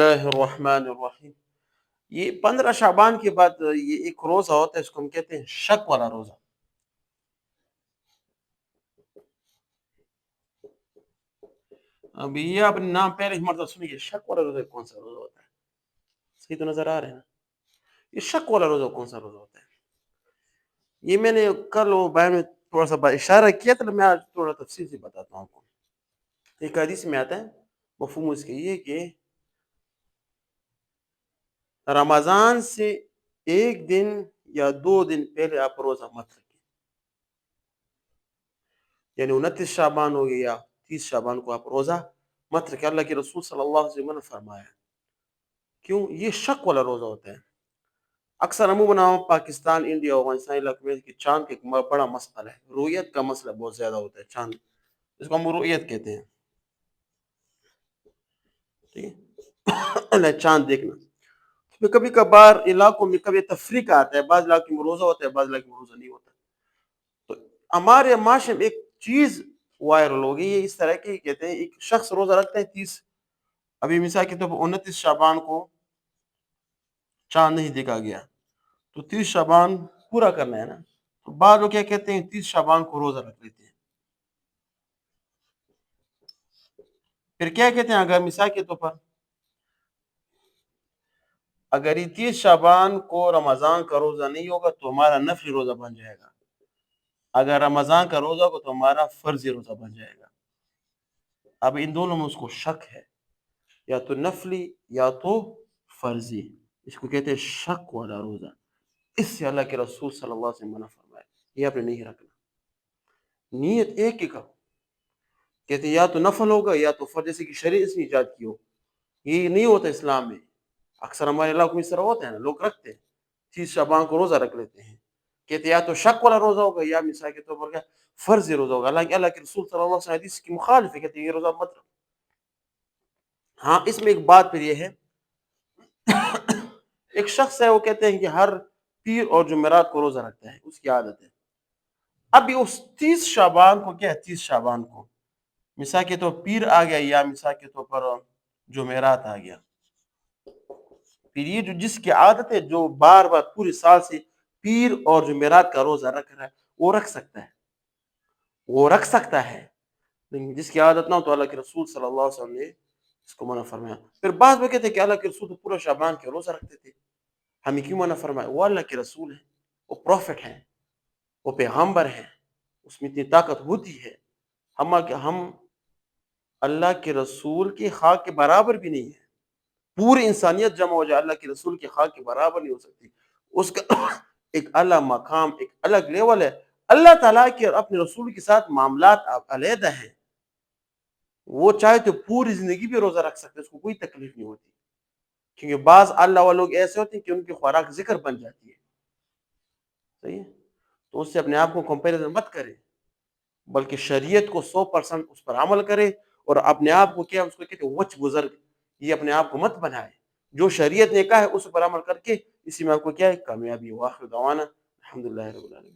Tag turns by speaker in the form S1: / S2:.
S1: اللہ الرحمن الرحیم۔ یہ 15 شعبان کے بعد یہ ایک روزہ ہوتا ہے، اس کو ہم کہتے ہیں شک والا روزہ۔ اب یہ آپ نے نام پہلے ہی مرتبہ سنیے، شک والا روزہ کون سا روزہ ہوتا ہے؟ صحیح تو نظر آ رہا ہے نا؟ یہ شک والا روزہ کون سا روزہ ہوتا ہے؟ یہ میں نے کل وہ بیان میں تھوڑا سا اشارہ کیا تھا، میں آج تھوڑا تفصیل سے بتاتا ہوں آپ کو۔ ایک حدیث میں آتا ہے، مفہوم اس کے یہ کہ رمضان سے ایک دن یا 2 دن پہلے آپ روزہ مت رکھیں، یعنی 29 شعبان ہو گئی یا 30 شعبان کو آپ روزہ مت رکھیں۔ اللہ کے رسول صلی اللہ علیہ وسلم نے فرمایا، کیوں؟ یہ شک والا روزہ ہوتا ہے۔ اکثر عموماً پاکستان، انڈیا اور افغانستان علاقے میں کہ چاند ایک بڑا مسئلہ ہے، رؤیت کا مسئلہ بہت زیادہ ہوتا ہے۔ چاند، اس کو ہم رؤیت کہتے ہیں، ٹھیک ہے؟ اللہ چاند دیکھنا کبھی کبھار علاقوں میں کبھی تفریق آتا ہے، بعض علاقوں میں روزہ ہوتا ہے، بعض علاقوں میں روزہ نہیں ہوتا۔ تو ہمارے معاشرے میں ایک چیز وائرل ہو گئی ہے اس طرح کی، کہتے ہیں ایک شخص روزہ رکھتا ہے 30، ابھی مثال کے طور پر 29 شعبان کو چاند نہیں دیکھا گیا تو 30 شعبان پورا کرنا ہے نا، تو بعض لوگ کیا کہتے ہیں 30 شعبان کو روزہ رکھ لیتے ہیں۔ پھر کیا کہتے ہیں، اگر مثال کے طور پر اگر یہ 30 شعبان کو رمضان کا روزہ نہیں ہوگا تو ہمارا نفلی روزہ بن جائے گا، اگر رمضان کا روزہ ہوگا تو ہمارا فرضی روزہ بن جائے گا۔ اب ان دونوں میں اس کو شک ہے، یا تو نفلی یا تو فرضی، اس کو کہتے ہیں شک والا روزہ۔ اس سے اللہ کے رسول صلی اللہ علیہ وسلم منع فرمائے، یہ آپ نے نہیں رکھنا، نیت ایک ہی کرو۔ کہتے ہیں یا تو نفل ہوگا یا تو فرض، جیسے کہ شریعت نے ایجاد کی ہو، یہ نہیں ہوتا اسلام میں۔ اکثر ہمارے علاقوں میں اس طرح ہوتا ہے نا، لوگ رکھتے ہیں 30 شعبان کو روزہ رکھ لیتے ہیں، کہتے ہیں یا تو شک والا روزہ ہوگا یا مثال کے طور پر کیا فرض روزہ ہوگا، حالانکہ اللہ کے رسول صلی اللہ علیہ وسلم حدیث کی مخالف ہے، کہتے ہیں یہ روزہ مت رکھو۔ ہاں، اس میں ایک بات پھر یہ ہے، ایک شخص ہے وہ کہتے ہیں کہ ہر پیر اور جمعرات کو روزہ رکھتا ہے، اس کی عادت ہے۔ ابھی اس 30 شعبان کو کیا ہے، 30 شعبان کو مثال کے طور پیر آ گیا یا مثال کے طور پر جمعرات آ گیا، پھر یہ جو جس کی عادت ہے، جو بار بار پورے سال سے پیر اور جمعرات کا روزہ رکھ رہا ہے، وہ رکھ سکتا ہے، وہ رکھ سکتا ہے، لیکن جس کی عادت نہ ہو تو اللہ کے رسول صلی اللہ علیہ وسلم نے اس کو منع فرمایا۔ پھر بعض لوگ کہتے ہیں کہ اللہ کے رسول تو پورا شعبان کے روزہ رکھتے تھے، ہمیں کیوں منع فرمایا؟ وہ اللہ کے رسول ہیں، وہ پروفٹ ہیں، وہ پیغمبر ہیں، اس میں اتنی طاقت ہوتی ہے۔ ہم اللہ کے رسول کی خاک کے برابر بھی نہیں ہے، پوری انسانیت جمع ہو جائے اللہ کے رسول کی خاک کے برابر نہیں ہو سکتی، اس کا ایک الگ مقام، ایک الگ لیول ہے۔ اللہ تعالیٰ کے اور اپنے رسول کے ساتھ معاملات علیحدہ ہیں، وہ چاہے تو پوری زندگی بھی روزہ رکھ سکتے، اس کو کوئی تکلیف نہیں ہوتی، کیونکہ بعض اللہ والے لوگ ایسے ہوتے ہیں کہ ان کی خوراک ذکر بن جاتی ہے، صحیح ہے؟ تو اس سے اپنے آپ کو کمپیریزن مت کرے، بلکہ شریعت کو 100% اس پر عمل کرے، اور اپنے آپ کو کیا اس کو کہتے ہیں وچ بزرگ، یہ اپنے آپ کو مت بنائے، جو شریعت نے کہا ہے اس پر عمل کر کے اسی میں آپ کو کیا ہے کامیابی۔ واخر دعوانا الحمدللہ رب العالمین۔